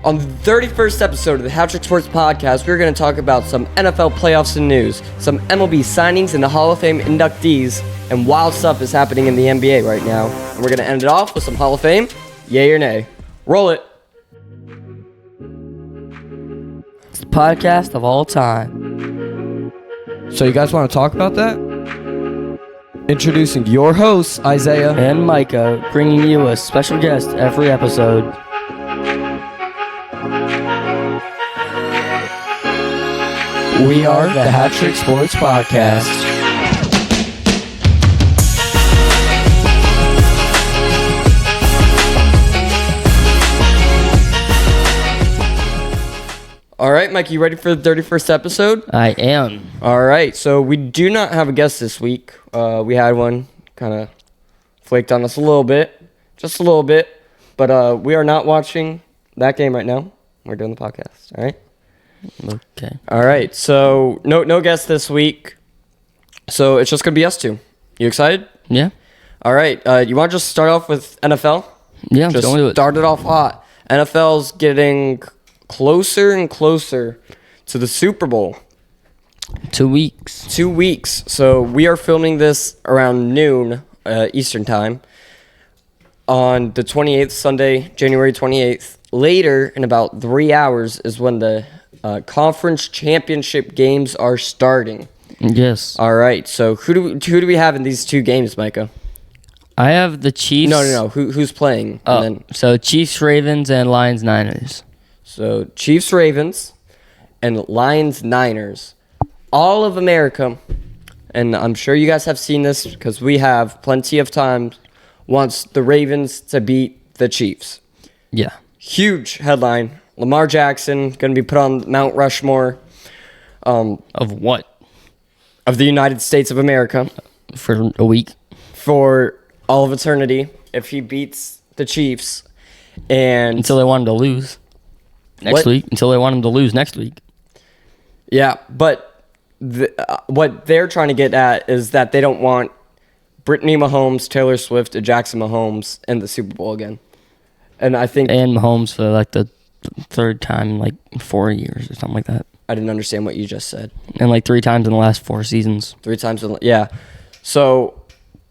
On the 31st episode of the HatTrick Sports Podcast, we're going to talk about some NFL playoffs and news, some MLB signings and the Hall of Fame inductees, and wild stuff is happening in the NBA right now. And we're going to end it off with some Hall of Fame, yay or nay. Roll it. It's the podcast of all time. So you guys want to talk about that? Introducing your hosts, Isaiah and Micah, bringing you a special guest every episode. We are the HatTrick Sports Podcast. All right, Mike, you ready for the 31st episode? I am. All right, so we do not have a guest this week. We had one, kind of flaked on us a little bit, just a little bit. But we are not watching that game right now. We're doing the podcast, all right? Okay. All right, so no guest this week. So it's just going to be us two. You excited? Yeah. All right, you want to just start off with NFL? Yeah, just go do it. Start it off hot. NFL's getting closer and closer to the Super Bowl. 2 weeks. 2 weeks. So we are filming this around noon Eastern time on the 28th, Sunday, January 28th. Later, in about 3 hours, is when the conference championship games are starting. Yes. All right. So who do we have in these two games, Micah? I have the Chiefs. No. Who's playing? Oh, so Chiefs, Ravens, and Lions, Niners. So Chiefs, Ravens, and Lions, Niners. All of America, and I'm sure you guys have seen this because we have plenty of times, wants the Ravens to beat the Chiefs. Yeah. Huge headline. Lamar Jackson going to be put on Mount Rushmore. Of what? Of the United States of America. For a week. For all of eternity if he beats the Chiefs. And until they want him to lose next week. Until they want him to lose next week. Yeah, but what they're trying to get at is that they don't want Brittany Mahomes, Taylor Swift, and Jackson Mahomes in the Super Bowl again. And I think... And Mahomes for like the third time in like 4 years or something like that. I didn't understand what you just said. And like 3 times in the last 4 seasons. 3 times, yeah. So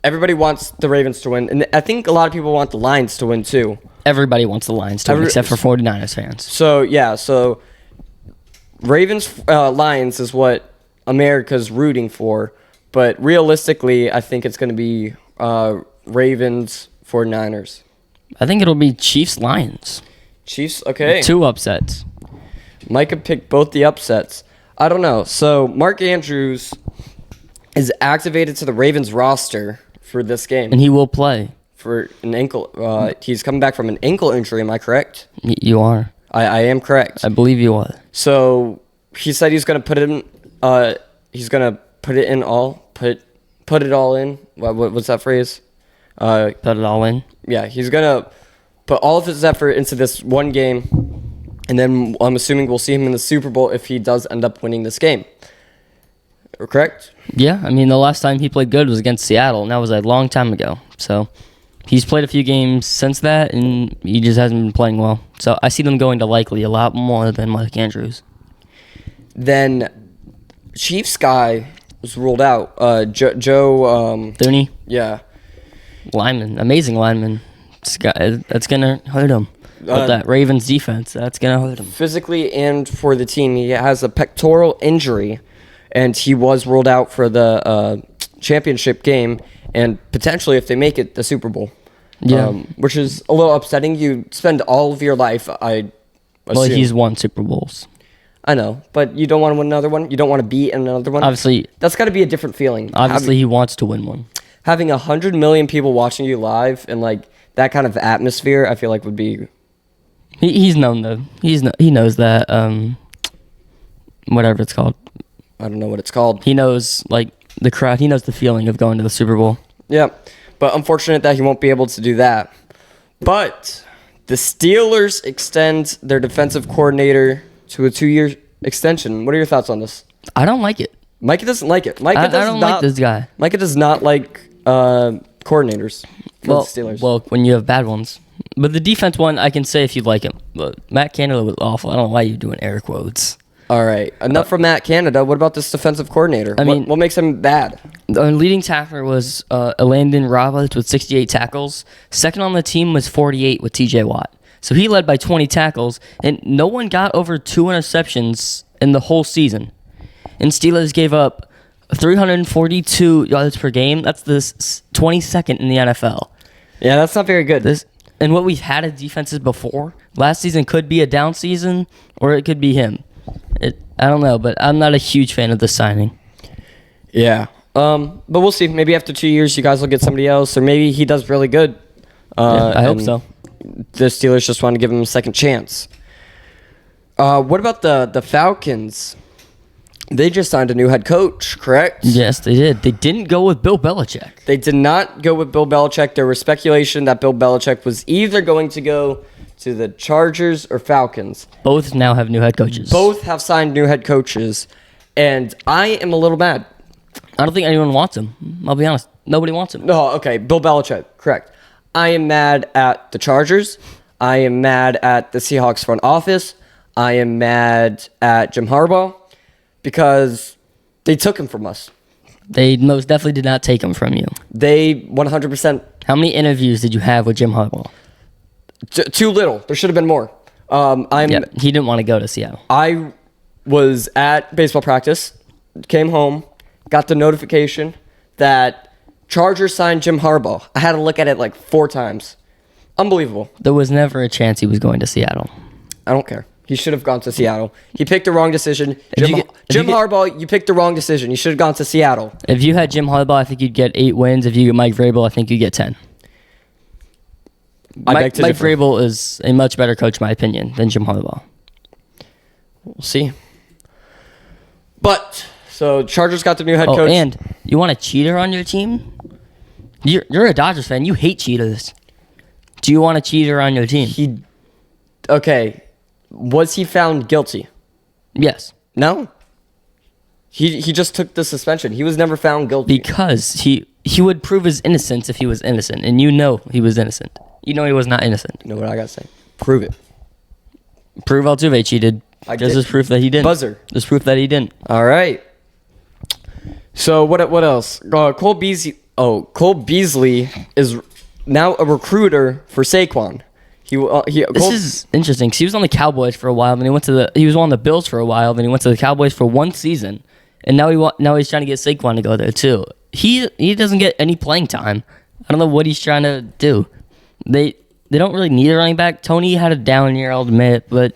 everybody wants the Ravens to win. And I think a lot of people want the Lions to win too. Everybody wants the Lions to win, except for 49ers fans. So, yeah, Ravens, Lions is what America's rooting for. But realistically, I think it's going to be Ravens, 49ers. I think it'll be Chiefs, Lions. Chiefs, okay. 2 upsets. Micah picked both the upsets. I don't know. So, Mark Andrews is activated to the Ravens roster for this game. And he will play. For an ankle. He's coming back from an ankle injury, am I correct? You are. I am correct. I believe you are. So, he said he's going to put it in, put it all in. What's that phrase? Put it all in? Yeah, he's going to put all of his effort into this one game, and then I'm assuming we'll see him in the Super Bowl if he does end up winning this game. Correct? Yeah, I mean, the last time he played good was against Seattle, and that was a long time ago. So, he's played a few games since that, and he just hasn't been playing well. So, I see them going to likely a lot more than Mark Andrews. Then, Chiefs guy was ruled out. Joe... Thuney? Yeah. Lineman. Amazing lineman. That's going to hurt him. But that Ravens defense, that's going to hurt him. Physically and for the team, he has a pectoral injury, and he was ruled out for the championship game, and potentially, if they make it, the Super Bowl. Yeah. Which is a little upsetting. You spend all of your life, I assume. Well, he's won Super Bowls. I know, but you don't want to win another one? You don't want to be in another one? Obviously. That's got to be a different feeling. Obviously, he wants to win one. Having 100 million people watching you live and, like, that kind of atmosphere, I feel like would be... He's known, though. He knows that, whatever it's called. I don't know what it's called. He knows, like, the crowd. He knows the feeling of going to the Super Bowl. Yeah, but unfortunate that he won't be able to do that. But the Steelers extend their defensive coordinator to a 2-year extension. What are your thoughts on this? I don't like it. Micah doesn't like it. I don't like this guy. Micah does not like coordinators for the Steelers. Well, when you have bad ones, But the defense one, I can say if you like him. But Matt Canada was awful. I don't know why you're doing air quotes. All right. Enough from Matt Canada. What about this defensive coordinator? What makes him bad? The leading tackler was Landon Roberts with 68 tackles. Second on the team was 48 with TJ Watt. So he led by 20 tackles, and no one got over 2 interceptions in the whole season. And Steelers gave up 342 yards per game. That's the 22nd in the NFL. Yeah, that's not very good. And what we've had as defenses before, last season could be a down season, or it could be him. I don't know, but I'm not a huge fan of the signing. Yeah. But we'll see. Maybe after 2 years, you guys will get somebody else, or maybe he does really good. I hope so. The Steelers just want to give him a second chance. What about the Falcons? They just signed a new head coach, correct? Yes, they did. They didn't go with Bill Belichick. They did not go with Bill Belichick. There was speculation that Bill Belichick was either going to go to the Chargers or Falcons. Both now have new head coaches. Both have signed new head coaches, and I am a little mad. I don't think anyone wants him. I'll be honest. Nobody wants him. No, okay, Bill Belichick, correct. I am mad at the Chargers. I am mad at the Seahawks front office. I am mad at Jim Harbaugh because they took him from us. They most definitely did not take him from you. They 100%. How many interviews did you have with Jim Harbaugh? Too little. There should have been more. He didn't want to go to Seattle. I was at baseball practice, came home, got the notification that Chargers signed Jim Harbaugh. I had to look at it like 4 times. Unbelievable. There was never a chance he was going to Seattle. I don't care. He should have gone to Seattle. He picked the wrong decision. Jim Harbaugh, you picked the wrong decision. You should have gone to Seattle. If you had Jim Harbaugh, I think you'd get 8 wins. If you get Mike Vrabel, I think you'd get 10. Mike Vrabel is a much better coach, in my opinion, than Jim Harbaugh. We'll see. But, so Chargers got the new head coach. And you want a cheater on your team? You're a Dodgers fan. You hate cheaters. Do you want a cheater on your team? Okay. Was he found guilty? Yes. No. He just took the suspension. He was never found guilty. Because he would prove his innocence if he was innocent. And you know he was innocent. You know he was not innocent. You know what I got to say? Prove it. Prove Altuve cheated. This is proof that he didn't. Buzzer. This is proof that he didn't. All right. So what else? Cole Beasley is now a recruiter for Saquon. This is interesting. 'Cause he was on the Cowboys for a while, then he was on the Bills for a while, then he went to the Cowboys for 1 season, and now he's trying to get Saquon to go there too. He doesn't get any playing time. I don't know what he's trying to do. They don't really need a running back. Tony had a down year, I'll admit, but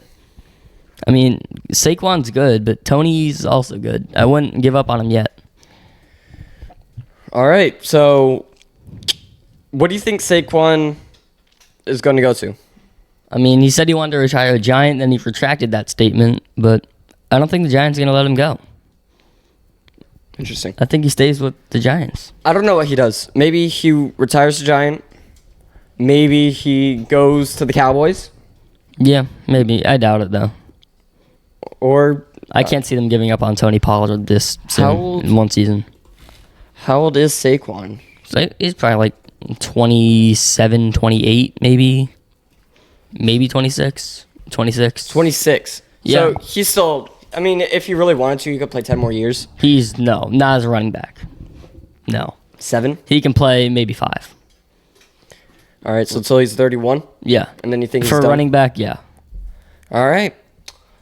I mean Saquon's good, but Tony's also good. I wouldn't give up on him yet. All right. So, what do you think Saquon is going to go to? I mean, he said he wanted to retire a Giant, then he retracted that statement, but I don't think the Giants are going to let him go. Interesting. I think he stays with the Giants. I don't know what he does. Maybe he retires a Giant. Maybe he goes to the Cowboys. Yeah, maybe. I doubt it, though. Or I can't see them giving up on Tony Pollard this soon in 1 season. How old is Saquon? So he's probably like 27, 28, maybe 26. 26. Yeah. So he's still, I mean, if he really wanted to, he could play 10 more years. Not as a running back. No. 7? He can play maybe 5. All right, so until he's 31? Yeah. And then you think he's for a done? running back, yeah. All right.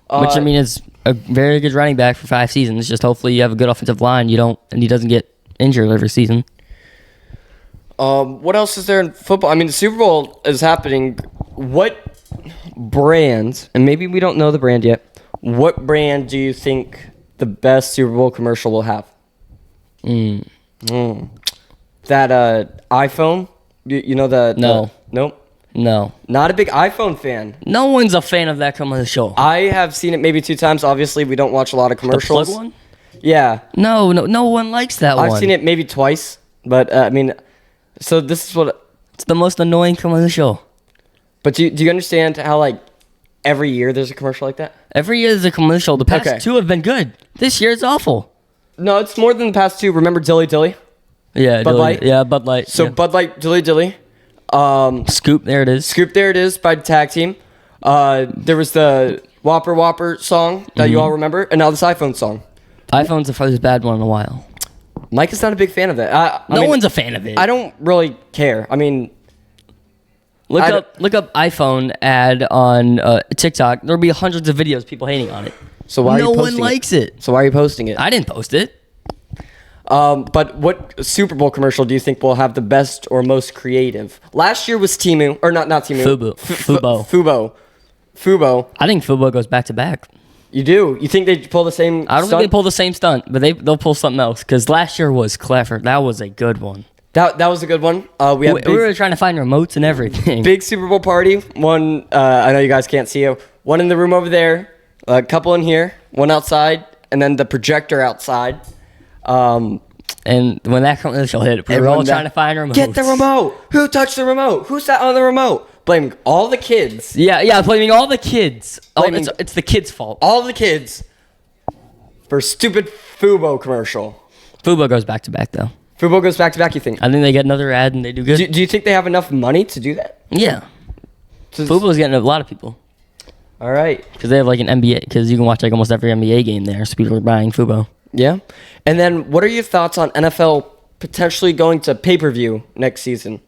Which, I mean, is a very good running back for 5 seasons. Just hopefully you have a good offensive line. And he doesn't get injured every season. What else is there in football? I mean, the Super Bowl is happening. What brand, and maybe we don't know the brand yet, what brand do you think the best Super Bowl commercial will have? That iPhone? You know the... No. Nope. No. Not a big iPhone fan. No one's a fan of that commercial. I have seen it maybe 2 times. Obviously, we don't watch a lot of commercials. The plug one? Yeah. No one likes that one. I've seen it maybe twice, but I mean, so this is what... It's the most annoying commercial. But do you understand how, like, every year there's a commercial like that? Every year there's a commercial. The past 2 have been good. This year it's awful. No, it's more than the past 2. Remember Dilly Dilly? Yeah, Bud Light? Yeah, Bud Light. So yeah. Bud Light, Dilly Dilly. Scoop, there it is. Scoop, there it is by the tag team. There was the Whopper Whopper song that you all remember, and now this iPhone song. iPhone's the first bad one in a while. Mike is not a big fan of it. No one's a fan of it. I don't really care. I mean, look up iPhone ad on TikTok. There'll be hundreds of videos people hating on it. So why are you no posting one likes it? So why are you posting it? I didn't post it. But what Super Bowl commercial do you think will have the best or most creative? Last year was Timu, or not Timu. Fubo. I think Fubo goes back to back. You do? You think they pull the same I don't stunt? think they pull the same stunt, but they'll pull something else. Because last year was clever. That was a good one. That was a good one. We were trying to find remotes and everything. Big Super Bowl party. One, I know you guys can't see it. One in the room over there, a couple in here, one outside, and then the projector outside. And when that commercial hit, we were all trying to find remotes. Get the remote. Who touched the remote? Who sat on the remote? Blaming all the kids. Yeah, blaming all the kids. It's the kids' fault. All the kids for stupid Fubo commercial. Fubo goes back to back, though. Fubo goes back to back, you think? I think they get another ad and they do good. Do you think they have enough money to do that? Yeah. Fubo's getting a lot of people. All right. Because they have like an NBA, because you can watch like almost every NBA game there, so people are buying Fubo. Yeah. And then what are your thoughts on NFL potentially going to pay-per-view next season?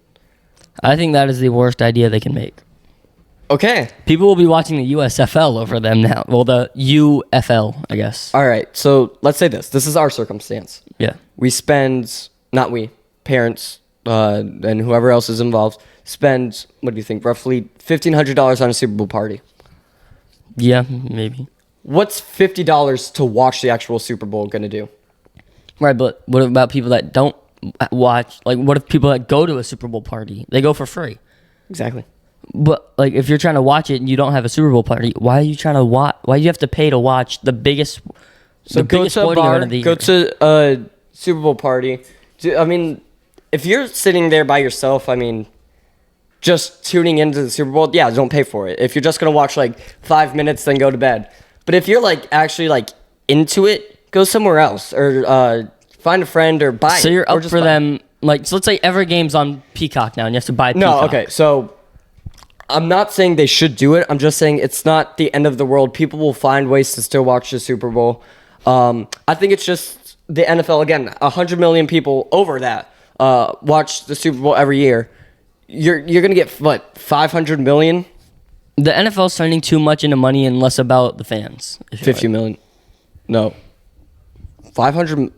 I think that is the worst idea they can make. Okay. People will be watching the USFL over them now. Well, the UFL, I guess. All right. So let's say this. This is our circumstance. Yeah. We spend, not we, parents and whoever else is involved, spend, what do you think, roughly $1,500 on a Super Bowl party. Yeah, maybe. What's $50 to watch the actual Super Bowl going to do? Right, but what about people that don't watch? Like, what if people that go to a Super Bowl party, they go for free? Exactly. But, like, if you're trying to watch it and you don't have a Super Bowl party, why are you trying to watch? Why do you have to pay to watch the biggest biggest sporting event of the year? Go to a Super Bowl party. I mean, if you're sitting there by yourself, I mean, just tuning into the Super Bowl, yeah, don't pay for it. If you're just going to watch, like, 5 minutes, then go to bed. But if you're, like, actually, like, into it, go somewhere else. Or find a friend or buy it. So you're up for them, like, so let's say every game's on Peacock now, and you have to buy Peacock. No, okay, so I'm not saying they should do it. I'm just saying it's not the end of the world. People will find ways to still watch the Super Bowl. I think it's just the NFL, again, 100 million people over that watch the Super Bowl every year. You're going to get, what, 500 million? The NFL's spending too much into money and less about the fans. 50 million. No. 500.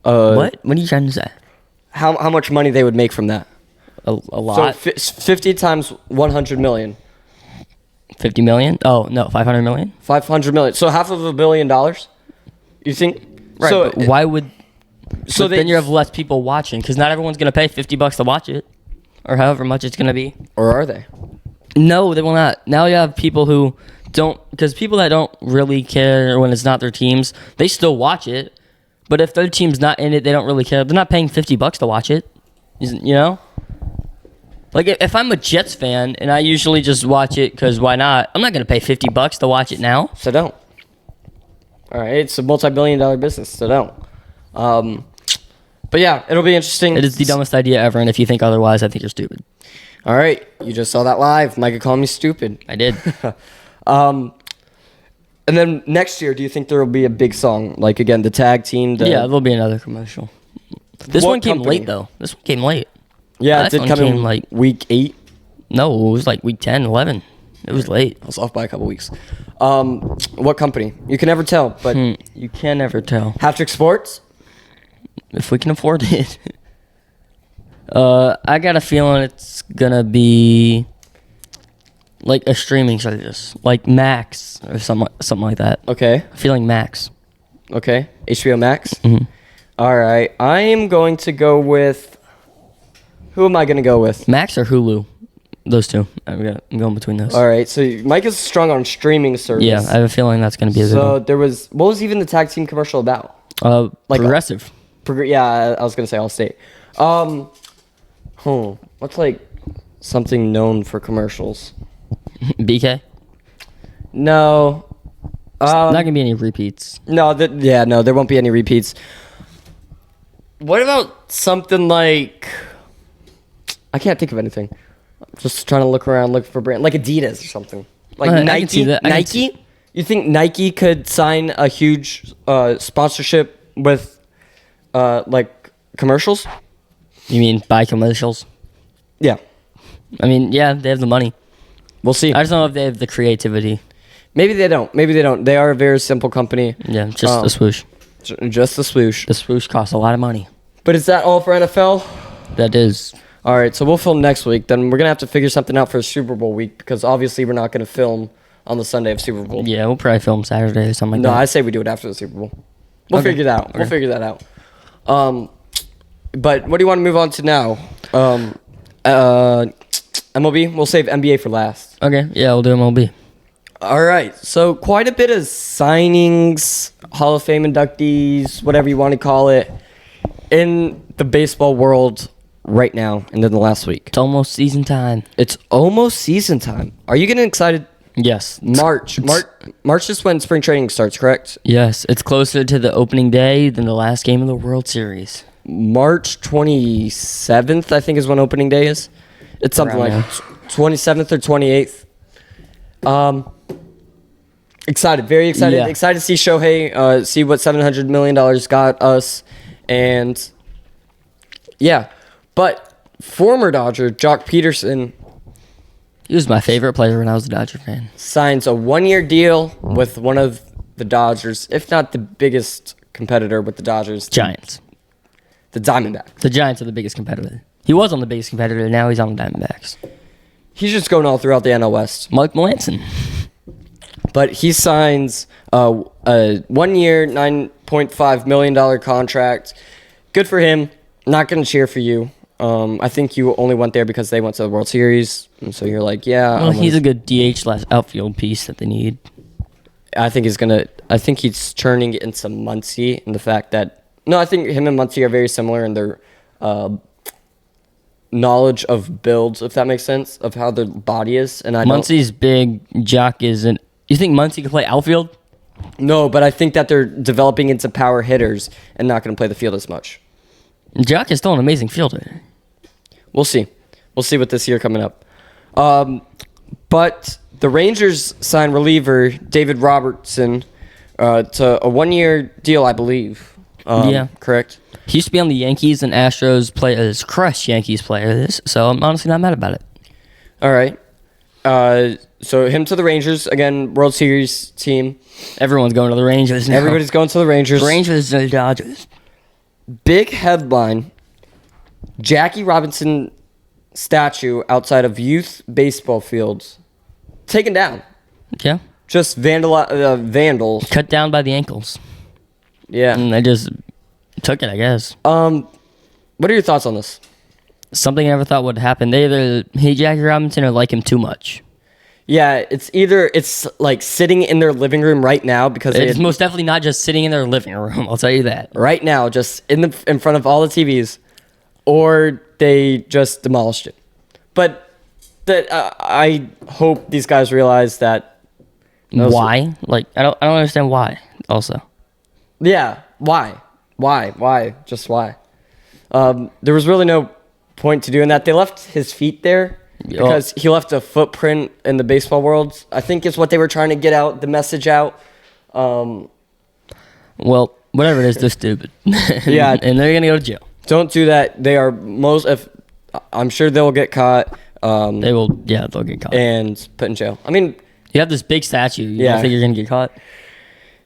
What? What are you trying to say? How much money they would make from that? A lot. So 50 times 100 million. 50 million? Oh, no, 500 million? 500 million. So half of $1 billion? You think? Right, So but why would... So then you have less people watching, because not everyone's going to pay $50 to watch it, or however much it's going to be. Or are they? No, they will not. Now you have people who don't... Because people that don't really care when it's not their teams, they still watch it. But if their team's not in it, they don't really care. They're not paying $50 to watch it. You know? Like, if I'm a Jets fan, and I usually just watch it because why not? I'm not going to pay $50 to watch it now. So don't. All right, it's a multi-billion-dollar business, so don't. But yeah, it'll be interesting. It is the dumbest idea ever, and if you think otherwise, I think you're stupid. All right, you just saw that live. Micah called me stupid. I did. And then next year, do you think there will be a big song? Like, again, the tag team? Yeah, there'll be another commercial. This one came late, though. This one came late. Yeah, it did come in like week 8. No, it was like week 10, 11. It was late. I was off by a couple weeks. What company? You can never tell, but... You can never tell. HatTrick Sports? If we can afford it. I got a feeling it's going to be like a streaming service. Like Max or something like that. Okay. I'm feeling Max. Okay. HBO Max? Mm-hmm. All right. I am going to go with... Who am I going to go with? Max or Hulu? Those two. I'm going between those. All right. So Mike is strong on streaming service. Yeah, I have a feeling that's going to be a good So one. there was... What was even the tag team commercial about? Like Progressive. Yeah, I was going to say Allstate. What's like something known for commercials? BK? No. Not going to be any repeats. No, there won't be any repeats. What about something like... I can't think of anything. Just trying to look around, looking for brand like Adidas or something. Like I Nike. can see that. Nike. You think Nike could sign a huge sponsorship with like commercials? You mean buy commercials? Yeah. I mean, yeah, they have the money. We'll see. I just don't know if they have the creativity. Maybe they don't. They are a very simple company. Yeah, just the swoosh. Just the swoosh. The swoosh costs a lot of money. But is that all for NFL? That is. All right, so we'll film next week. Then we're going to have to figure something out for Super Bowl week because obviously we're not going to film on the Sunday of Super Bowl. Yeah, we'll probably film Saturday or something like that. No, I say we do it after the Super Bowl. We'll Okay. figure that out. Okay. We'll figure that out. But what do you want to move on to now? MLB? We'll save NBA for last. Okay, yeah, we'll do MLB. All right, so quite a bit of signings, Hall of Fame inductees, whatever you want to call it, in the baseball world right now and in the last week. It's almost season time. It's almost season time. Are you getting excited? Yes. March is when spring training starts, correct? Yes, it's closer to the opening day than the last game of the World Series. March 27th, I think, is when opening day is. It's something Around like 27th or 28th. Excited, very excited. Yeah. Excited to see Shohei, see what $700 million got us. And, yeah. But former Dodger, Jock Peterson, He was my favorite player when I was a Dodger fan. signs a 1-year deal with one of the Dodgers, if not the biggest competitor with the Dodgers. Giants. The Diamondbacks. The Giants are the biggest competitor. He was on the biggest competitor, now he's on the Diamondbacks. He's just going all throughout the NL West. Mike Melanson. But he signs a 1-year, $9.5 million contract. Good for him. Not going to cheer for you. I think you only went there because they went to the World Series. And so you're like, yeah. Well, he's a good DH/outfield piece that they need. I think he's turning into Muncy in the fact that... No, I think him and Muncy are very similar in their knowledge of builds, if that makes sense, of how their body is. And Muncy's big, Jock isn't. You think Muncy can play outfield? No, but I think that they're developing into power hitters and not going to play the field as much. Jock is still an amazing fielder. We'll see. We'll see what this year coming up. But the Rangers signed reliever David Robertson to a 1-year deal, I believe. Yeah. Correct? He used to be on the Yankees and Astros players, crushed Yankees players, so I'm honestly not mad about it. All right. So him to the Rangers. Again, World Series team. Everyone's going to the Rangers now. Everybody's going to the Rangers. The Rangers and the Dodgers. Big headline. Jackie Robinson statue outside of youth baseball fields taken down. Yeah. Just vandals. Cut down by the ankles. Yeah. And they just took it, I guess. What are your thoughts on this? Something I never thought would happen. They either hate Jackie Robinson or like him too much. Yeah, it's like sitting in their living room right now because It's most definitely not just sitting in their living room, I'll tell you that. right now just in front of all the TVs, or they just demolished it. But that I hope these guys realize that. Why? Like I don't understand why. Also, Yeah, why? Just why? There was really no point to doing that. They left his feet there because he left a footprint in the baseball world. I think it's what they were trying to get out, the message out. well, whatever it is, they're stupid. Yeah. and they're gonna go to jail. Don't do that. They are I'm sure they'll get caught. They will. Yeah, they'll get caught. And put in jail. I mean, You have this big statue. You Yeah. don't think you're gonna get caught?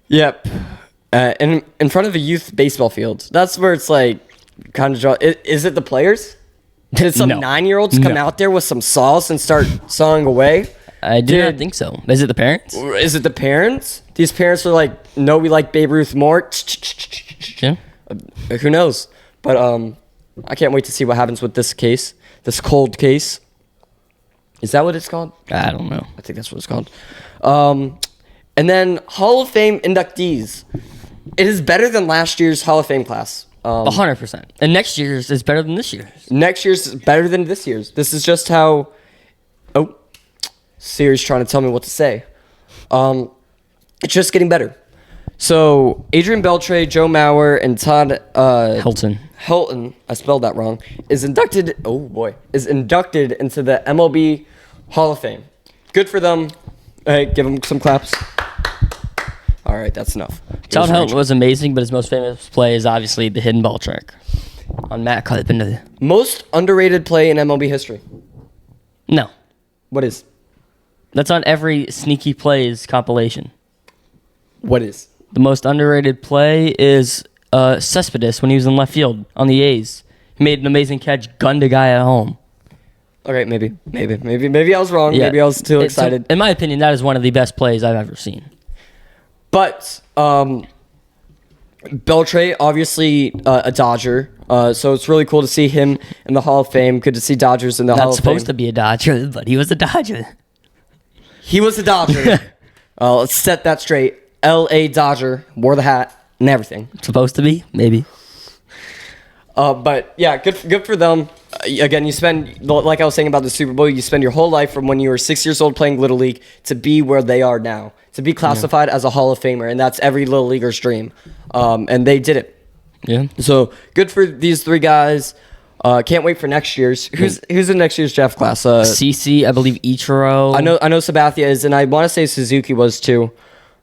yep. In front of a youth baseball field. That's where it's like kind of is it the players? Did some No. 9-year-olds come No. out there with some saws and start sawing away? I do not Dude. think so. Is it the parents? Is it the parents? These parents are like, no, we like Babe Ruth more. Yeah. Who knows? But I can't wait to see what happens with this case, this cold case. Is that what it's called? I don't know. I think that's what it's called. And then Hall of Fame inductees. It is better than last year's Hall of Fame class. 100%. And next year's is better than this year's. Next year's is better than this year's. This is just how... Oh, Siri's trying to tell me what to say. It's just getting better. So Adrian Beltre, Joe Mauer, and Todd Helton, I spelled that wrong, is inducted into the MLB Hall of Fame. Good for them. Hey, give them some claps. All right, that's enough. Todd Helton was amazing, but his most famous play is obviously the hidden ball trick on Matt Carpenter. Most underrated play in MLB history. No. What is? That's on every Sneaky Plays compilation. What is? The most underrated play is Cespedes when he was in left field on the A's. He made an amazing catch, gunned a guy at home. Okay, maybe I was wrong. Yeah. Maybe I was too excited. In my opinion, that is one of the best plays I've ever seen. But Beltre, obviously a Dodger, so it's really cool to see him in the Hall of Fame. Good to see Dodgers in the Hall of Fame. Not supposed to be a Dodger, but he was a Dodger. He was a Dodger. Let's set that straight. L.A. Dodger, wore the hat and everything. Supposed to be, maybe. But yeah, good for them. Again, you spend, like I was saying about the Super Bowl, you spend your whole life from when you were 6 years old playing Little League to be where they are now, to be classified as a Hall of Famer, and that's every Little Leaguer's dream. And they did it. Yeah. So good for these three guys. Can't wait for next year's. Who's in next year's draft class? CC, I believe Ichiro. I know Sabathia is, and I want to say Suzuki was too.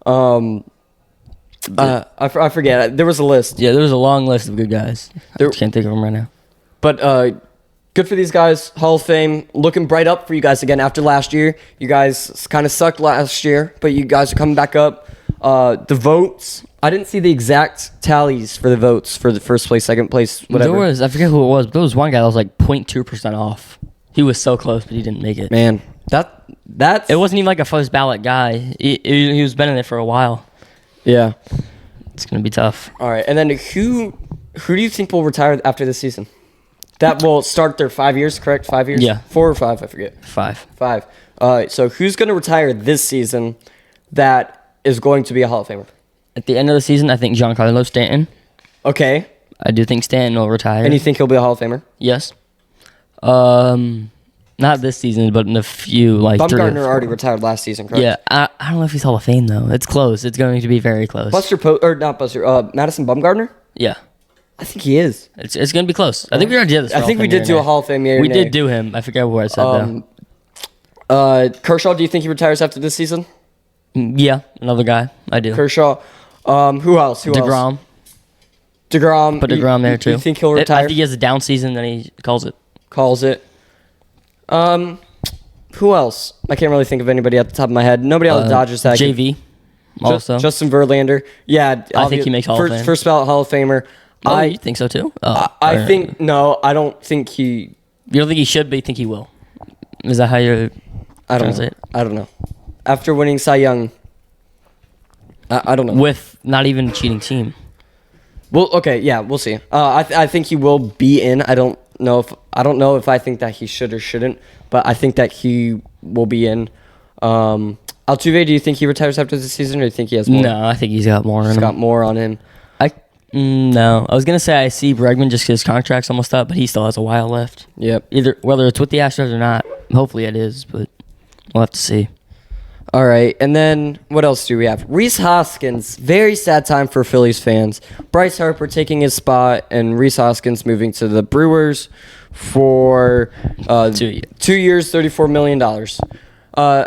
I forget. There was a list. Yeah, there was a long list of good guys. I can't think of them right now. But good for these guys. Hall of Fame looking bright up for you guys again after last year. You guys kind of sucked last year, but you guys are coming back up. The votes. I didn't see the exact tallies for the votes for the first place, second place, whatever. I forget who it was, but there was one guy that was like 0.2% off. He was so close, but he didn't make it. Man, that's... It wasn't even like a first ballot guy. He was been in it for a while. Yeah. It's going to be tough. All right, and then who do you think will retire after this season? That will start their 5 years, correct? 5 years? Yeah. 4 or 5, I forget. 5. 5. So who's going to retire this season that is going to be a Hall of Famer? At the end of the season, I think Giancarlo Stanton. Okay. I do think Stanton will retire. And you think he'll be a Hall of Famer? Yes. Not this season, but in a few, like Bumgarner already retired last season, correct? Yeah. I don't know if he's Hall of Fame, though. It's close. It's going to be very close. Madison Bumgarner? Yeah. I think he is. It's going to be close. I think we already did this. I think we did do a Hall of Fame year. We did do him. I forget what I said, though. Kershaw, do you think he retires after this season? Yeah, another guy. I do. Kershaw. Who else? DeGrom. DeGrom. Put DeGrom there, too. You think he'll retire? I think he has a down season, then he calls it. Who else? I can't really think of anybody at the top of my head. Nobody on the Dodgers side. JV. Also. Justin Verlander. Yeah. I think he makes Hall of Fame. First ballot Hall of Famer. You think so, too? I think, no, I don't think he... You don't think he should, but you think he will? Is that how you're... I don't know. After winning Cy Young, I don't know. With not even a cheating team. Well, okay, yeah, we'll see. I think he will be in. I don't know if I think that he should or shouldn't, but I think that he will be in. Altuve, do you think he retires after the season, or do you think he has more? No, I think he's got more on him. He's got more on him. No. I was going to say I see Bregman just because his contract's almost up, but he still has a while left. Yep. Whether it's with the Astros or not, hopefully it is, but we'll have to see. All right, and then what else do we have? Rhys Hoskins, very sad time for Phillies fans. Bryce Harper taking his spot, and Rhys Hoskins moving to the Brewers for 2 years, $34 million.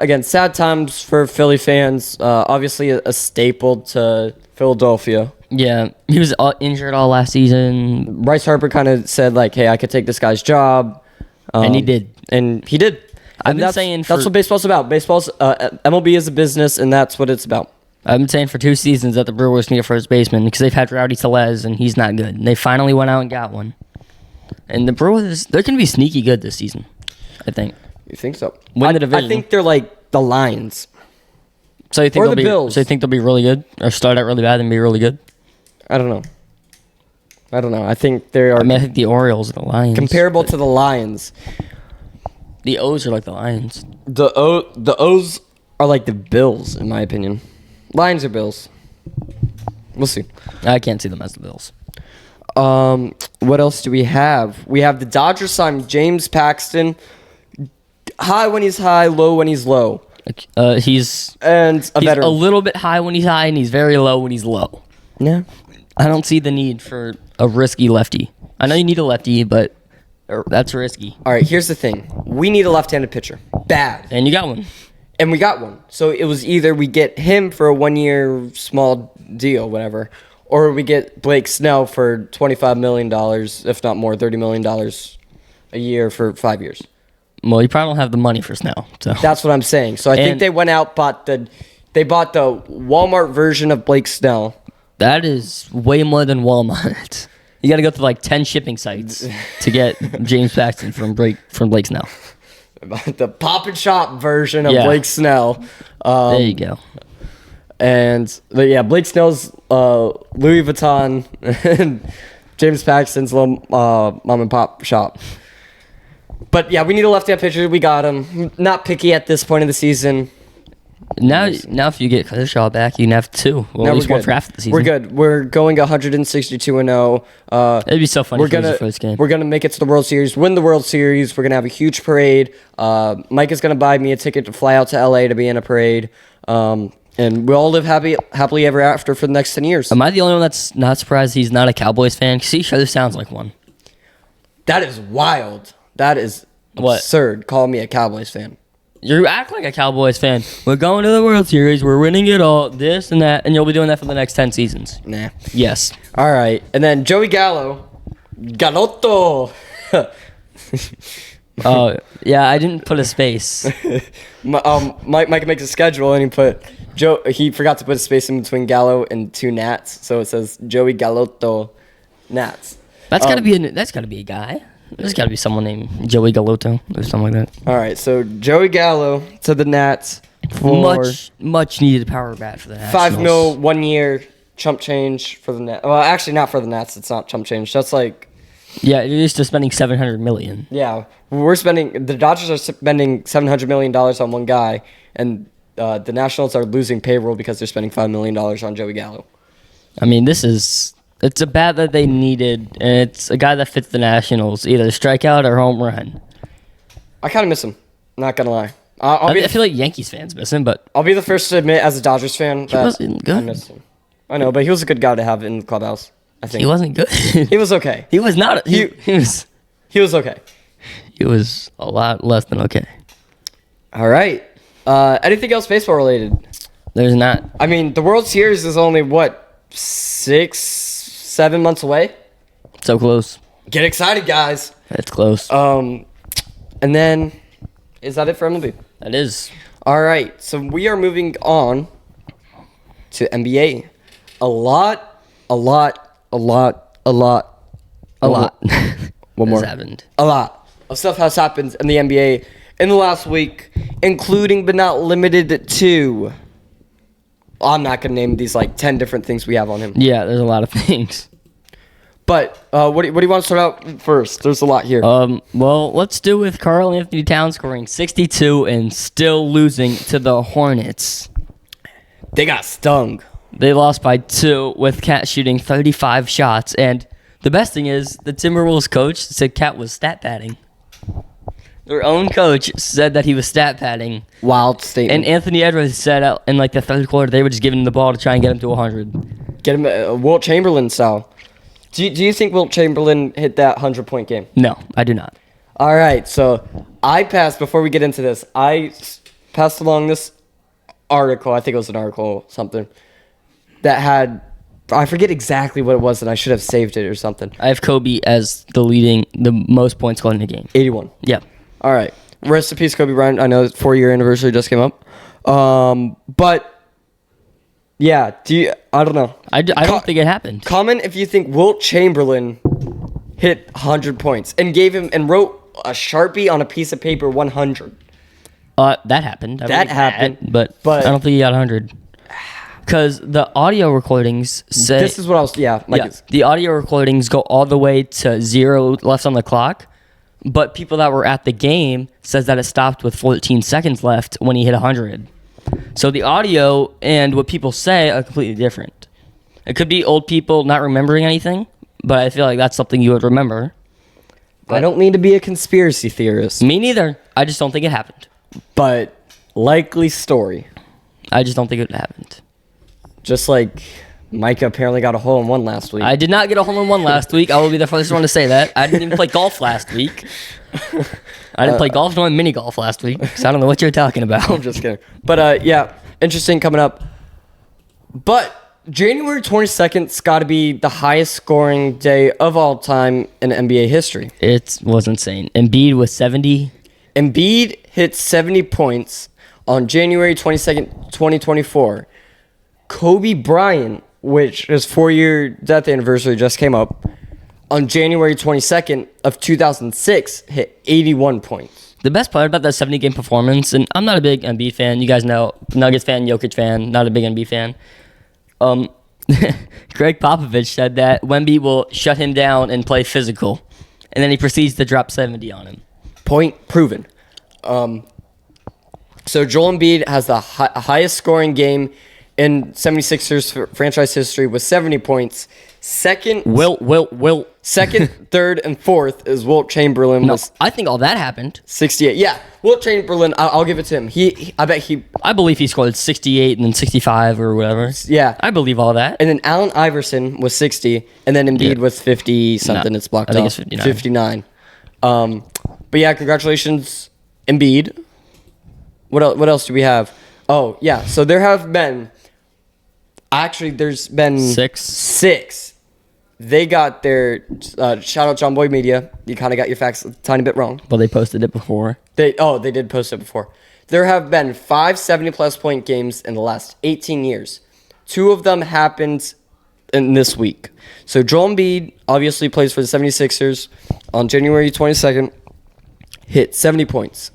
Again, sad times for Philly fans. Obviously, a staple to Philadelphia. Yeah, he was injured all last season. Bryce Harper kind of said, like, hey, I could take this guy's job. And he did. And he did. I've been saying that's what baseball's about. MLB is a business, and that's what it's about. I've been saying for 2 seasons that the Brewers need a first baseman because they've had Rowdy Tellez, and he's not good. And they finally went out and got one. And the Brewers, they're going to be sneaky good this season, I think. You think so? Win the division. I think they're like the Lions. So you think or the Bills. So you think they'll be really good? Or start out really bad and be really good? I don't know. I think they are... I think the Orioles are the Lions. Comparable to the Lions. The O's are like the Lions. The O's are like the Bills, in my opinion. Lions are Bills. We'll see. I can't see them as the Bills. What else do we have? We have the Dodgers sign James Paxton. High when he's high, low when he's low. He's and a veteran. a little bit high when he's high, and he's very low when he's low. Yeah. I don't see the need for a risky lefty. I know you need a lefty, but that's risky. All right, here's the thing. We need a left-handed pitcher. Bad. And you got one. And we got one. So it was either we get him for a 1-year small deal, whatever, or we get Blake Snell for $25 million, if not more, $30 million a year for 5 years. Well, you probably don't have the money for Snell. So That's what I'm saying. So I think they went out, bought the Walmart version of Blake Snell. that is way more than Walmart. You got to go through like 10 shipping sites to get James Paxton from Blake Snell. The pop and shop version of Blake Snell. There you go. But yeah, Blake Snell's Louis Vuitton and James Paxton's little mom and pop shop. But yeah, we need a left-hand pitcher. We got him. Not picky at this point of the season. Now if you get Kershaw back, you can have two. Well, at least one for half the season. We're good. We're going 162-0. It'd be so funny if it was the first game. We're gonna make it to the World Series, win the World Series. We're gonna have a huge parade. Mike is gonna buy me a ticket to fly out to LA to be in a parade. And we'll all live happily ever after for the next 10 years. Am I the only one that's not surprised he's not a Cowboys fan? Because he sure sounds like one. That is wild. That is absurd. Call me a Cowboys fan. You act like a Cowboys fan. We're going to the World Series. We're winning it all. This and that. And you'll be doing that for the next 10 seasons. Nah. Yes. All right. And then Joey Gallo. Galotto. Oh, yeah, I didn't put a space. Mike makes a schedule and he forgot to put a space in between Gallo and two Nats. So it says Joey Galotto Nats. That's gotta be a guy. There's gotta be someone named Joey Galotto or something like that. All right, so Joey Gallo to the Nats for much needed power bat for the Nats. $5 million 1 year chump change for the Nats. Well, actually, not for the Nats. It's not chump change. That's like you're used to spending $700 million. Yeah, the Dodgers are spending $700 million on one guy, and the Nationals are losing payroll because they're spending $5 million on Joey Gallo. I mean, it's a bat that they needed, and it's a guy that fits the Nationals, either strikeout or home run. I kind of miss him. Not gonna lie. I feel like Yankees fans miss him, but I'll be the first to admit, as a Dodgers fan, that wasn't good. I miss him. I know, but he was a good guy to have in the clubhouse. I think he wasn't good. He was okay. He was not. He was. He was okay. He was a lot less than okay. All right. Anything else baseball related? There's not. I mean, the World Series is only 6-7 months away. So close. Get excited, guys. It's close. And then, is that it for MLB? That is. All right. So we are moving on to NBA. A lot. One more. Happened. A lot of stuff has happened in the NBA in the last week, including but not limited to. I'm not gonna name these like 10 different things we have on him. Yeah, there's a lot of things. But what do you want to start out first? There's a lot here. Well, let's do with Karl Anthony Towns scoring 62 and still losing to the Hornets. They got stung. They lost by 2 with Cat shooting 35 shots, and the best thing is the Timberwolves coach said Cat was stat padding. Their own coach said that he was stat padding. Wild statement. And Anthony Edwards said out in like the third quarter they were just giving him the ball to try and get him to 100. Get him Wilt Chamberlain style. Do you think Wilt Chamberlain hit that 100-point game? No, I do not. All right, so before we get into this, I passed along this article. I think it was an article, something, that had, I forget exactly what it was, and I should have saved it or something. I have Kobe as the most points scored in the game. 81. Yeah. All right. Rest in peace, Kobe Bryant. I know his 4-year anniversary just came up. But, yeah, I don't know. I don't think it happened. Comment if you think Wilt Chamberlain hit 100 points and wrote a Sharpie on a piece of paper 100. That happened. That happened. But I don't think he got 100. Because the audio recordings say... This is what I was... Yeah. The audio recordings go all the way to 0 left on the clock. But people that were at the game says that it stopped with 14 seconds left when he hit 100. So the audio and what people say are completely different. It could be old people not remembering anything, but I feel like that's something you would remember. I don't mean to be a conspiracy theorist. Me neither. I just don't think it happened. But Likely story. I just don't think it happened. Just like Micah apparently got a hole-in-one last week. I did not get a hole-in-one last week. I will be the first one to say that. I didn't even play golf last week. I didn't play golf nor mini golf last week, so I don't know what you're talking about. I'm just kidding. But yeah, interesting coming up. But January 22nd's got to be the highest scoring day of all time in NBA history. It was insane. Embiid was 70. Embiid hit 70 points on January 22nd, 2024. Kobe Bryant, which his 4-year death anniversary just came up, on January 22nd of 2006, hit 81 points. The best part about that 70-game performance, and I'm not a big Embiid fan. You guys know, Nuggets fan, Jokic fan, not a big Embiid fan. Greg Popovich said that Wemby will shut him down and play physical, and then he proceeds to drop 70 on him. Point proven. So Joel Embiid has the highest scoring game in 76ers franchise history with 70 points. Second, second, third, and fourth is Wilt Chamberlain. No, I think all that happened. 68. Yeah, Wilt Chamberlain. I'll give it to him. I believe he scored 68 and then 65 or whatever. Yeah, I believe all that. And then Allen Iverson was 60, and then Embiid was 50 something. No, it's blocked off. I think it's 59. 59. But yeah, congratulations, Embiid. What else do we have? Oh yeah, so there have been. Actually, there's been six. They got their shout out John Boy Media. You kind of got your facts a tiny bit wrong. Well, they posted it before. They did post it before. There have been 5 70-plus point games in the last 18 years. 2 of them happened in this week. So Joel Embiid obviously plays for the 76ers on January 22nd. Hit 70 points.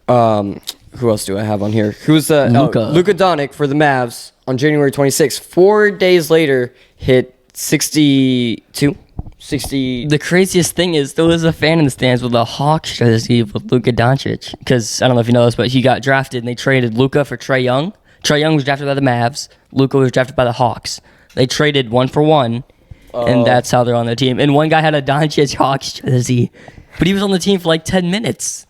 Who else do I have on here? Who's the Luka Doncic for the Mavs on January 26th. 4 days later, hit 62. 60. The craziest thing is there was a fan in the stands with a Hawks jersey with Luka Doncic. Because I don't know if you know this, but he got drafted and they traded Luka for Trae Young. Trae Young was drafted by the Mavs. Luka was drafted by the Hawks. They traded 1 for 1, and that's how they're on their team. And one guy had a Doncic Hawks jersey, but he was on the team for like 10 minutes.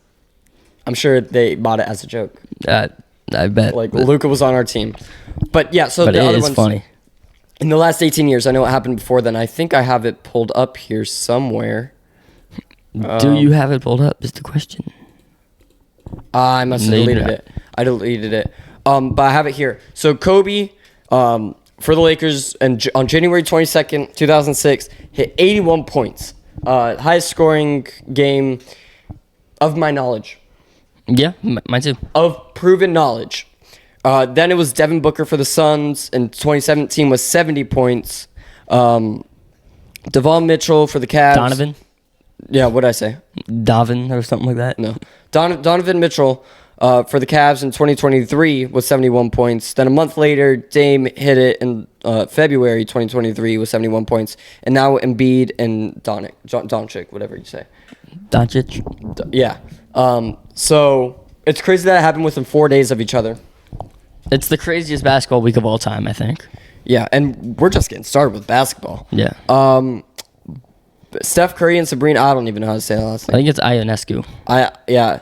I'm sure they bought it as a joke. I bet. Like, Luka was on our team. But yeah, so the other one's funny. In the last 18 years, I know what happened before then. I think I have it pulled up here somewhere. Do you have it pulled up is the question. I must have deleted it. I deleted it. But I have it here. So Kobe, for the Lakers, and on January 22nd, 2006, hit 81 points. Highest scoring game of my knowledge. Yeah, mine too. Of proven knowledge. Then it was Devin Booker for the Suns in 2017 with 70 points. Devon Mitchell for the Cavs. Donovan? Yeah, what'd I say? Davin or something like that? No. Donovan Mitchell for the Cavs in 2023 with 71 points. Then a month later, Dame hit it in February 2023 with 71 points. And now Embiid and Doncic, whatever you say. Doncic? Yeah. So it's crazy that it happened within 4 days of each other. It's the craziest basketball week of all time, I think. Yeah, and we're just getting started with basketball. Yeah. Steph Curry and Sabrina, I don't even know how to say that last name. I think it's Ionescu. Yeah.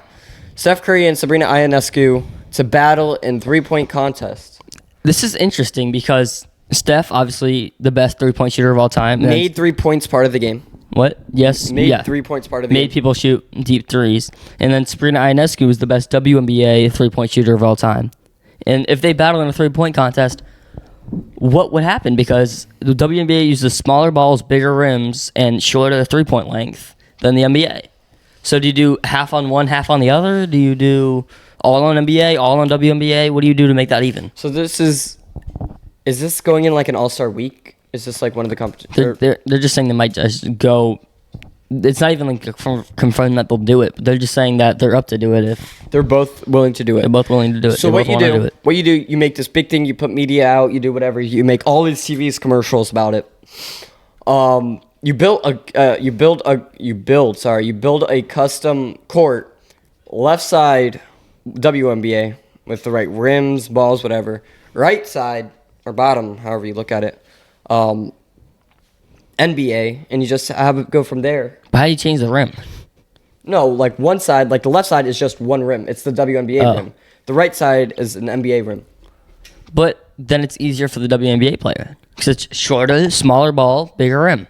Steph Curry and Sabrina Ionescu to battle in 3-point contest. This is interesting because Steph, obviously the best 3-point shooter of all time. Made 3 points part of the game. What? Yes. Made 3 points part of the game. Made people shoot deep threes. And then Sabrina Ionescu is the best WNBA 3-point shooter of all time. And if they battle in a 3-point contest, what would happen? Because the WNBA uses smaller balls, bigger rims, and shorter 3-point length than the NBA. So do you do half on one, half on the other? Do you do all on NBA, all on WNBA? What do you do to make that even? So is this going in like an all-star week? Is this like one of the competitions? They're just saying they might just go. It's not even like confirmed that they'll do it, but they're just saying that they're up to do it if they're both willing to do it. They're both willing to do it. So what you do, you make this big thing, you put media out, you do whatever, you make all these TV's commercials about it. You build a custom court, left side WNBA with the right rims, balls, whatever. Right side or bottom, however you look at it. NBA, and you just have it go from there. But how do you change the rim? No, like one side, like the left side is just one rim. It's the WNBA rim. The right side is an NBA rim. But then it's easier for the WNBA player because it's shorter, smaller ball, bigger rim.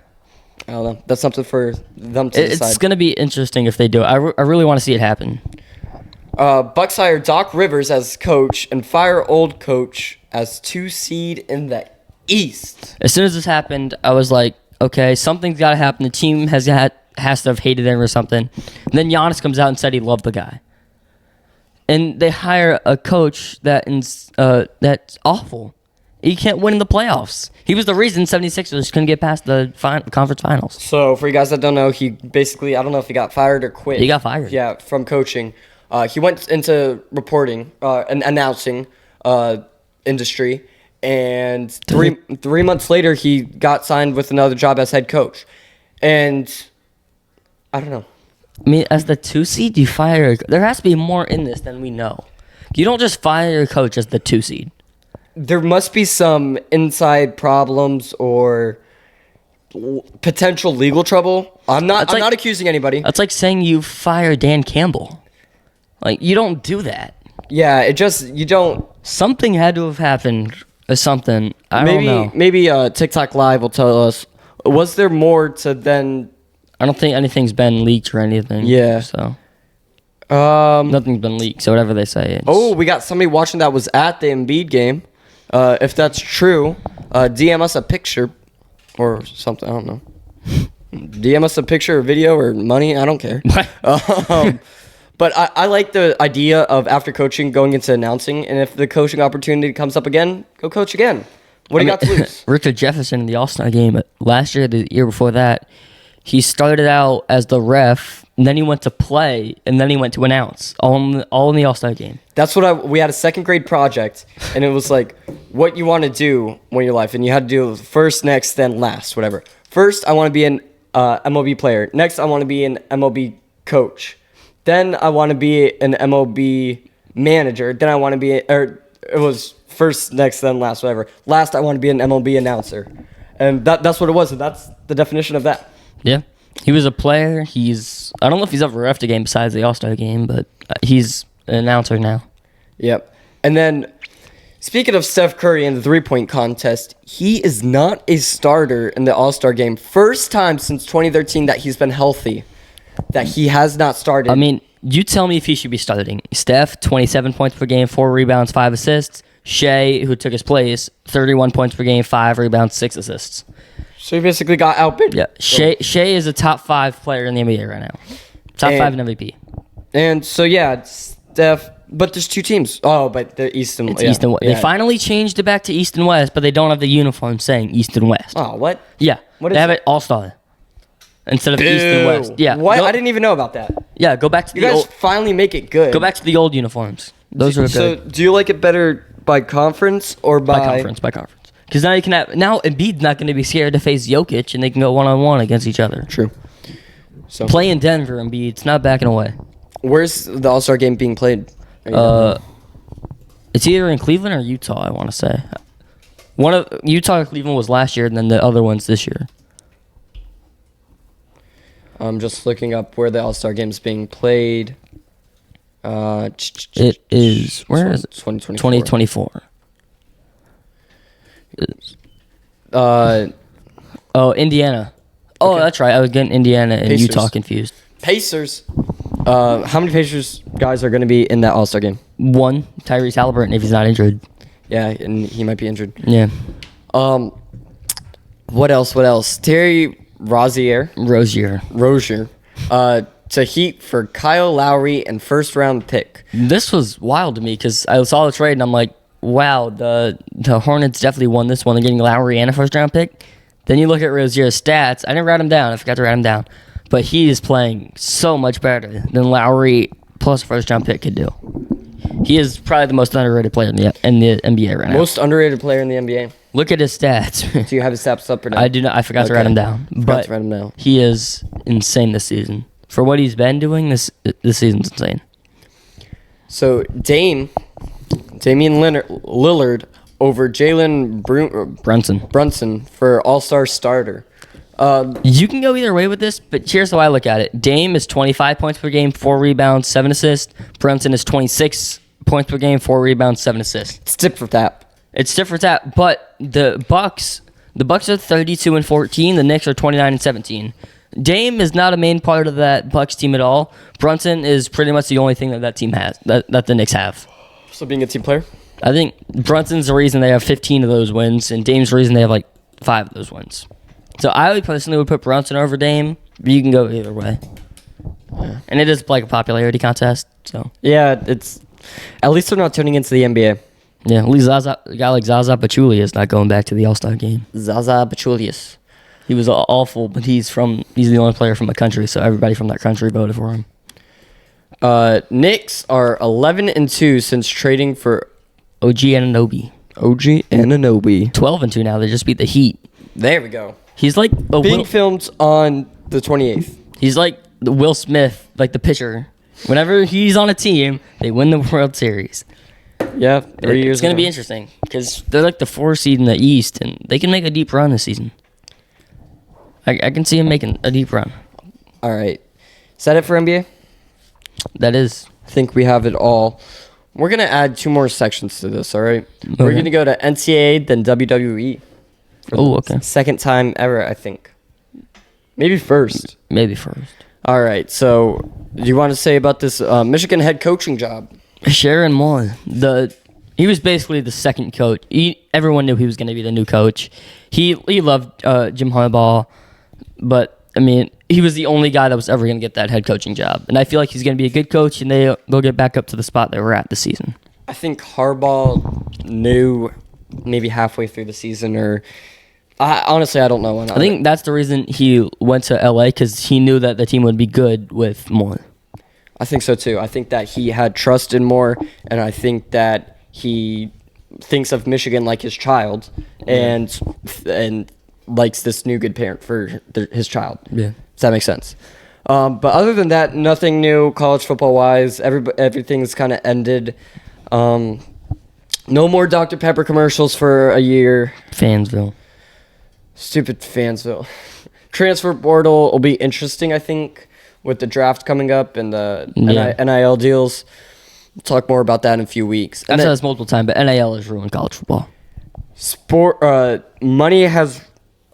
I don't know. That's something for them to decide. It's going to be interesting if they do it. I really want to see it happen. Bucks hire Doc Rivers as coach and fire old coach as 2 seed in the East. As soon as this happened, I was like, okay, something's got to happen. The team has to have hated him or something. And then Giannis comes out and said he loved the guy. And they hire a coach that's awful. He can't win in the playoffs. He was the reason 76ers couldn't get past the conference finals. So, for you guys that don't know, he basically, I don't know if he got fired or quit. He got fired. Yeah, from coaching. He went into reporting and announcing industry. And three months later, he got signed with another job as head coach. And I don't know. I mean, as the 2 seed, you fire. There has to be more in this than we know. You don't just fire your coach as the 2 seed. There must be some inside problems or potential legal trouble. I'm not accusing anybody. That's like saying you fire Dan Campbell. Like, you don't do that. Yeah, you don't. Something had to have happened or something. I don't know. Maybe TikTok Live will tell us. Was there more to then? I don't think anything's been leaked or anything. Yeah. So. Nothing's been leaked, so whatever they say. We got somebody watching that was at the Embiid game. If that's true, DM us a picture or something. I don't know. DM us a picture or video or money. I don't care. But I like the idea of after coaching going into announcing, and if the coaching opportunity comes up again, go coach again. What do you got to lose? Richard Jefferson in the All-Star game last year, the year before that, he started out as the ref, and then he went to play, and then he went to announce, all in the All-Star game. That's what we had a second grade project, and it was like what you want to do in your life, and you had to do first, next, then last, whatever. First, I want to be an MLB player. Next, I want to be an MLB coach. Then I want to be an MLB manager. Then I want to be, it was first, next, then last, whatever. Last, I want to be an MLB announcer. And that's what it was, and that's the definition of that. Yeah. He was a player. I don't know if he's ever refed a game besides the All-Star game, but he's an announcer now. Yep. And then, speaking of Steph Curry and the three-point contest, he is not a starter in the All-Star game. First time since 2013 that he's been healthy, that he has not started. I mean, you tell me if he should be starting. Steph, 27 points per game, 4 rebounds, 5 assists. Shea, who took his place, 31 points per game, 5 rebounds, 6 assists. So he basically got outbid. Yeah, Shea is a top 5 player in the NBA right now. Top 5 in MVP. And so, yeah, Steph, but there's 2 teams. Oh, but the East and West. East and West. They finally changed it back to East and West, but they don't have the uniform saying East and West. Oh, what? Yeah. What is they have it All-Star instead of East and West. Yeah. What? I didn't even know about that. Yeah, go back to you guys finally make it good. Go back to the old uniforms. Those are good. So, do you like it better by conference or by conference? Because now you can have Embiid's not going to be scared to face Jokic, and they can go 1-on-1 against each other. True. So play in Denver, Embiid's not backing away. Where's the All-Star game being played? It's either in Cleveland or Utah, I want to say. One of Utah or Cleveland was last year, and then the other one's this year. I'm just looking up where the All-Star game is being played. It is. Where is it? 2024. Indiana. Oh, okay. That's right. I was getting Indiana and Pacers. Utah confused. Pacers. How many Pacers guys are going to be in that All-Star game? 1, Tyrese Halliburton, if he's not injured. Yeah, and he might be injured. Yeah. What else? Terry Rozier. To Heat for Kyle Lowry and first-round pick. This was wild to me because I saw the trade and I'm like, wow, the Hornets definitely won this one. They're getting Lowry and a first-round pick. Then you look at Rozier's stats. I didn't write him down. I forgot to write him down. But he is playing so much better than Lowry plus a first-round pick could do. He is probably the most underrated player in the NBA right now. Most underrated player in the NBA. Look at his stats. Do you have his stats up or down? I do not. I forgot to write him down. But he is insane this season. For what he's been doing, this season's insane. So Damian Lillard over Jalen Brunson for All-Star starter. You can go either way with this, but here's how I look at it. Dame is 25 points per game, 4 rebounds, 7 assists. Brunson is 26 points per game, 4 rebounds, 7 assists. It's tip for tap. It's different that, but the Bucks are 32-14. The Knicks are 29-17. Dame is not a main part of that Bucks team at all. Brunson is pretty much the only thing that team has that the Knicks have. So being a team player, I think Brunson's the reason they have 15 of those wins, and Dame's the reason they have like 5 of those wins. So I personally would put Brunson over Dame, but you can go either way. Yeah. And it is like a popularity contest. So yeah, it's at least they're not tuning into the NBA. Yeah, at least a guy like Zaza Pachulia is not going back to the All-Star game. Zaza Pachulias. He was awful, but he's the only player from the country, so everybody from that country voted for him. Knicks are 11-2 since trading for OG Anunoby. 12-2 now. They just beat the Heat. There we go. He's like being filmed on the 28th. He's like the Will Smith, like the pitcher. Whenever he's on a team, they win the World Series. Yeah, 3 years. It's going to be interesting because they're like the 4 seed in the East, and they can make a deep run this season. I can see him making a deep run. All right. Is that it for NBA? That is. I think we have it all. We're going to add 2 more sections to this, all right? Okay. We're going to go to NCAA, then WWE. Okay. Second time ever, I think. Maybe first. All right. So, do you want to say about this Michigan head coaching job? Sharon Moore. He was basically the second coach. Everyone knew he was going to be the new coach. He loved Jim Harbaugh, but I mean, he was the only guy that was ever going to get that head coaching job. And I feel like he's going to be a good coach, and they'll get back up to the spot they were at this season. I think Harbaugh knew maybe halfway through the season, or honestly, I don't know. I think that's the reason he went to LA, because he knew that the team would be good with Moore. I think so too. I think that he had trust in Moore, and I think that he thinks of Michigan like his child, and likes this new good parent for his child. Yeah. Does that make sense? But other than that, nothing new college football wise. Everything's kind of ended. No more Dr. Pepper commercials for a year. Fansville. Stupid Fansville. Transfer portal will be interesting, I think, with the draft coming up and the NIL deals. We'll talk more about that in a few weeks. I've said this multiple times, but NIL has ruined college football. Money has...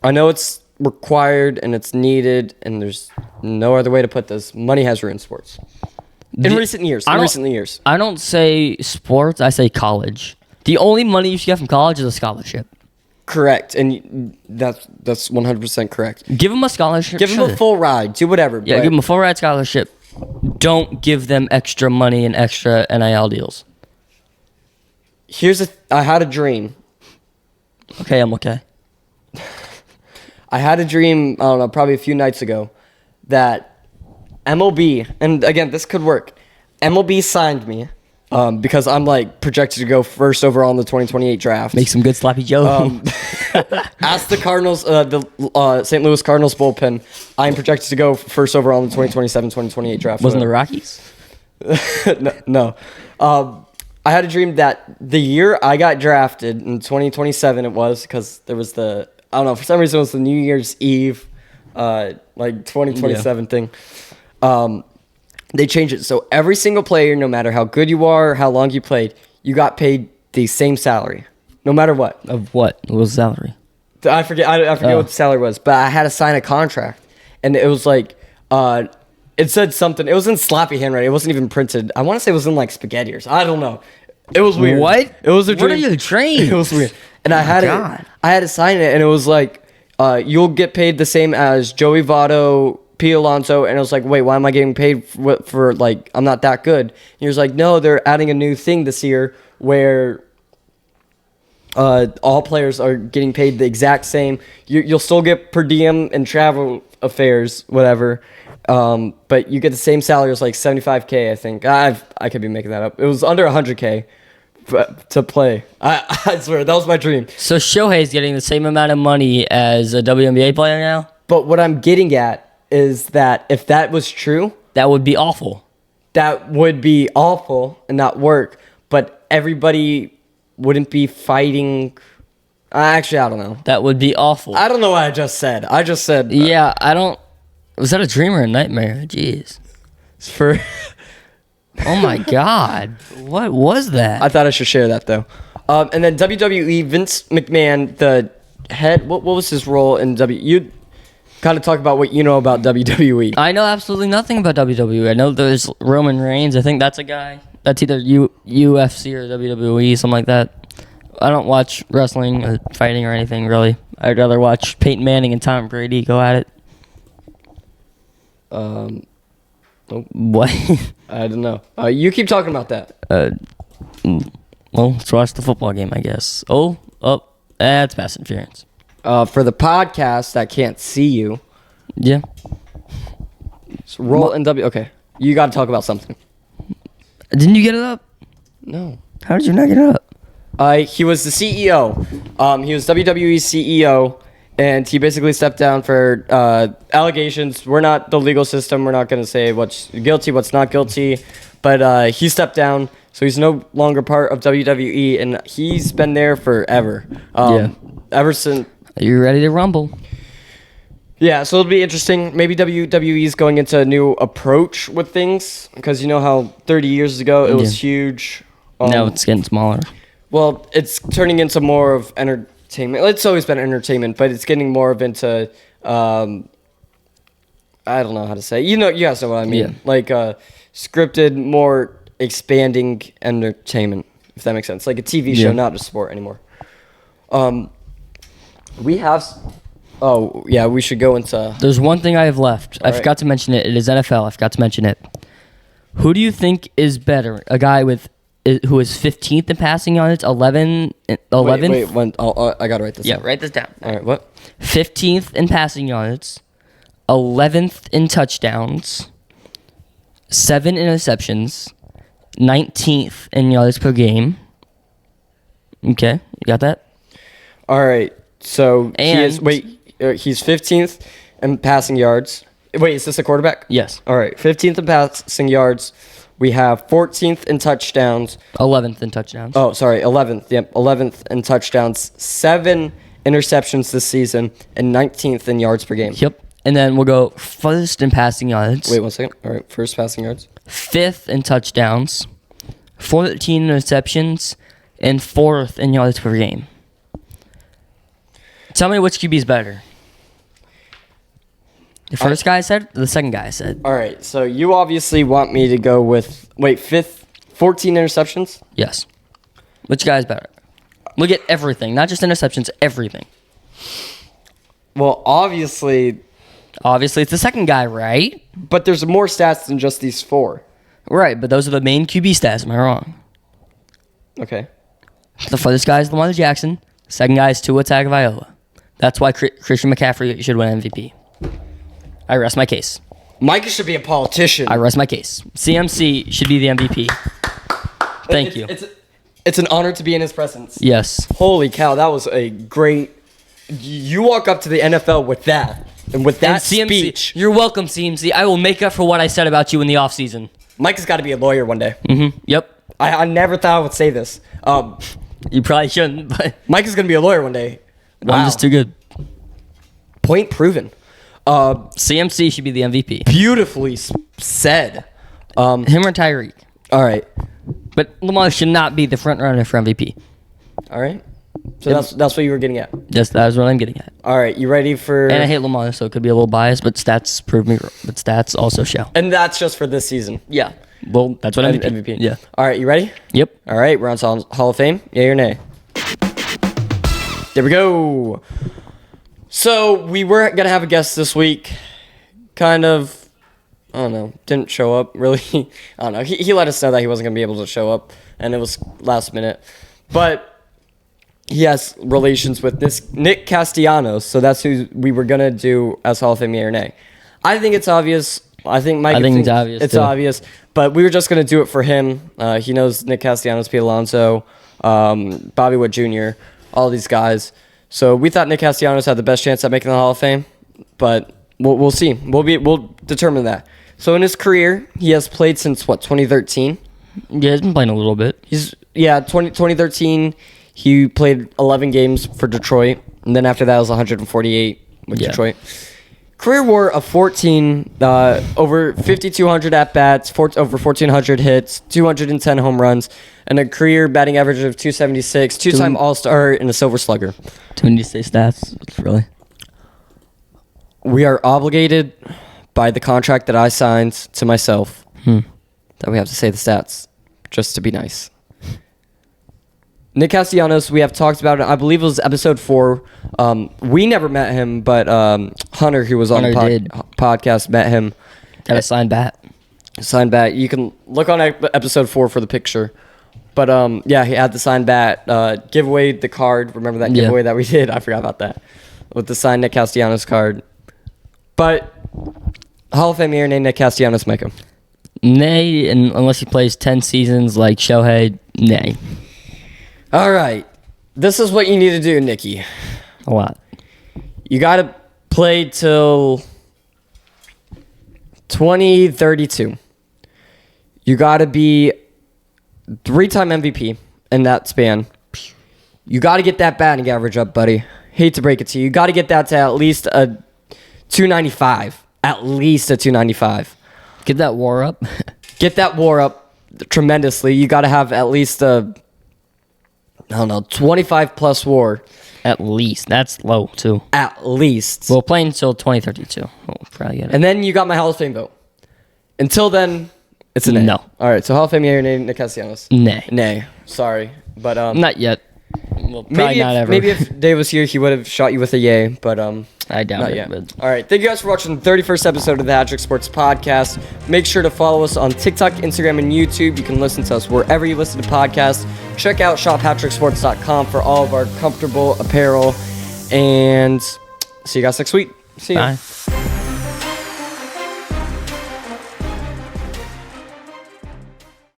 I know it's required and it's needed, and there's no other way to put this. Money has ruined sports. In recent years. I don't say sports, I say college. The only money you should get from college is a scholarship. Correct, and that's 100% correct. Give them a scholarship. Give them a full ride. Do whatever. Yeah, give them a full ride scholarship. Don't give them extra money and extra NIL deals. I had a dream. Okay, I'm okay. I had a dream, I don't know, probably a few nights ago, that MLB, and again, this could work. MLB signed me because I'm like projected to go first overall in the 2028 draft. Make some good sloppy Joe. Ask the Cardinals, the St. Louis Cardinals bullpen. I'm projected to go first overall in the 2027-2028 draft. Wasn't the Rockies? No. I had a dream that the year I got drafted in 2027, it was because there was I don't know, for some reason it was the New Year's Eve, like 2027 thing. They changed it. So every single player, no matter how good you are, how long you played, you got paid the same salary, no matter what. Of what? What was the salary? I forget what the salary was, but I had to sign a contract. And it was like, it said something. It was in sloppy handwriting. It wasn't even printed. I want to say it was in like spaghetti or something. I don't know. It was weird. What? It was a dream. What are you trained? It was weird. And I had to sign it, and it was like, you'll get paid the same as Joey Votto, P. Alonso, and it was like, wait, why am I getting paid for like, I'm not that good? And he was like, no, they're adding a new thing this year where all players are getting paid the exact same. You'll still get per diem and travel affairs, whatever, but you get the same salary as like $75K, I think. I could be making that up. It was under $100K to play. I swear, that was my dream. So Shohei's getting the same amount of money as a WNBA player now? But what I'm getting at is that if that was true... That would be awful. That would be awful and not work, but everybody wouldn't be fighting... Actually, I don't know. That would be awful. I don't know what I just said. I just said... Yeah, I don't... Was that a dream or a nightmare? Jeez. Oh my God. What was that? I thought I should share that though. And then WWE, Vince McMahon, the head. What was his role in WWE? You kind of talk about what you know about WWE. I know absolutely nothing about WWE. I know there's Roman Reigns. I think that's a guy. That's either UFC or WWE, something like that. I don't watch wrestling or fighting or anything, really. I'd rather watch Peyton Manning and Tom Brady go at it. Nope. What? I don't know. You keep talking about that. Well, let's watch the football game, I guess. That's pass interference. For the podcast that can't see you, Yeah. so roll in W. Okay, you got to talk about something. Didn't you get it up? No. How did you not get it up? He was the CEO. He was WWE's CEO, and he basically stepped down for allegations. We're not the legal system. We're not going to say what's guilty, what's not guilty. But he stepped down, so he's no longer part of WWE, and he's been there forever. Ever since. Are you ready to rumble? Yeah, so it'll be interesting. Maybe WWE is going into a new approach with things, because you know how 30 years ago it was huge. Now it's getting smaller. Well, it's turning into more of entertainment. It's always been entertainment, but it's getting more of into, I don't know how to say. You guys know what I mean. Yeah. Like scripted, more expanding entertainment, if that makes sense. Like a TV show, not a sport anymore. We have... Oh, yeah, we should go into... There's one thing I have left. I forgot to mention it. It is NFL. I forgot to mention it. Who do you think is better? A guy who is 15th in passing yards, 11th? Wait, I got to write this down. Yeah, write this down. All right, what? 15th in passing yards, 11th in touchdowns, 7 interceptions, 19th in yards per game. Okay, you got that? All right, so And he's 15th in passing yards. Wait, is this a quarterback? Yes. All right, 15th in passing yards. We have 14th in touchdowns. 11th in touchdowns. Oh, sorry, 11th. Yep, 11th in touchdowns. 7 interceptions this season, and 19th in yards per game. Yep. And then we'll go first in passing yards. Wait 1 second. All right, first passing yards. 5th in touchdowns, 14 interceptions, and 4th in yards per game. Tell me which QB is better. The first guy I said, or the second guy I said? All right, so you obviously want me to go with 5th, 14 interceptions? Yes. Which guy is better? Look at everything, not just interceptions, everything. Well, obviously, it's the second guy, right? but there's more stats than just these 4. Right, but those are the main QB stats. Am I wrong? Okay. The first guy is Lamar Jackson. The second guy is Tua Tagovailoa. That's why Christian McCaffrey should win MVP. I rest my case. Micah should be a politician. I rest my case. CMC should be the MVP. Thank you. It's an honor to be in his presence. Yes. Holy cow, that was a great... You walk up to the NFL with that. And with that speech... You're welcome, CMC. I will make up for what I said about you in the offseason. Micah's got to be a lawyer one day. Mm-hmm. Yep. I never thought I would say this. You probably shouldn't, but... Micah's going to be a lawyer one day. Wow. I'm just too good. Point proven. CMC should be the MVP. Beautifully said. Him or Tyreek. All right. But Lamar should not be the front runner for MVP. All right. So that's what you were getting at. Yes, that is what I'm getting at. All right. You ready for... And I hate Lamar, so it could be a little biased, but stats prove me wrong. But stats also show. And that's just for this season. Yeah. Well, that's what MVP. Yeah. All right. You ready? Yep. All right. We're on Hall of Fame. Yay or nay? There we go. So we were going to have a guest this week. Kind of, I don't know, didn't show up really. I don't know. He let us know that he wasn't going to be able to show up, and it was last minute. But he has relations with this Nick Castellanos, so that's who we were going to do as Hall of Fame, yay or nay. I think it's obvious. I think Mike thinks it's obvious. It's too. obvious, but we were just going to do it for him. He knows Nick Castellanos, Pete Alonso, Bobby Wood Jr., all these guys. So we thought Nick Castellanos had the best chance at making the Hall of Fame, but we'll see. We'll determine that. So in his career, he has played since 2013. Yeah, he's been playing a little bit. 2013. He played 11 games for Detroit, and then after that it was 148 with Detroit. Career WAR of 14, over 5,200 at-bats, over 1,400 hits, 210 home runs, and a career batting average of 276, two-time All-Star, and a Silver Slugger. Do we need to say stats? Really? We are obligated by the contract that I signed to myself that we have to say the stats, just to be nice. Nick Castellanos, we have talked about it. I believe it was episode 4. We never met him, but Hunter, who was on the podcast, met him. Got a signed bat. Signed bat. You can look on episode 4 for the picture. But yeah, he had the signed bat. Give away the card. Remember that giveaway that we did? I forgot about that. With the signed Nick Castellanos card. But Hall of Fame year, name Nick Castellanos, Micah. Nay, and unless he plays 10 seasons like Shohei, nay. All right. This is what you need to do, Nicky. A lot. You got to play till 2032. You got to be 3-time MVP in that span. You got to get that batting average up, buddy. Hate to break it to you. You got to get that to at least a 295. At least a 295. Get that WAR up. Get that WAR up tremendously. You got to have at least a 25 plus WAR. At least. That's low, too. At least. We'll play until 2032. We'll probably get it. And then you got my Hall of Fame vote. Until then, it's a nay. No. All right, so Hall of Fame year, Nick Castellanos. Nay. Nay. Sorry. But not yet. Well, probably not ever. Maybe if Dave was here, he would have shot you with a yay, but I doubt not it. yet. But... All right, thank you guys for watching the 31st episode of the HatTrick Sports Podcast. Make sure to follow us on TikTok, Instagram, and YouTube. You can listen to us wherever you listen to podcasts. Check out shophattricksports.com for all of our comfortable apparel, and see you guys next week. See you. Bye.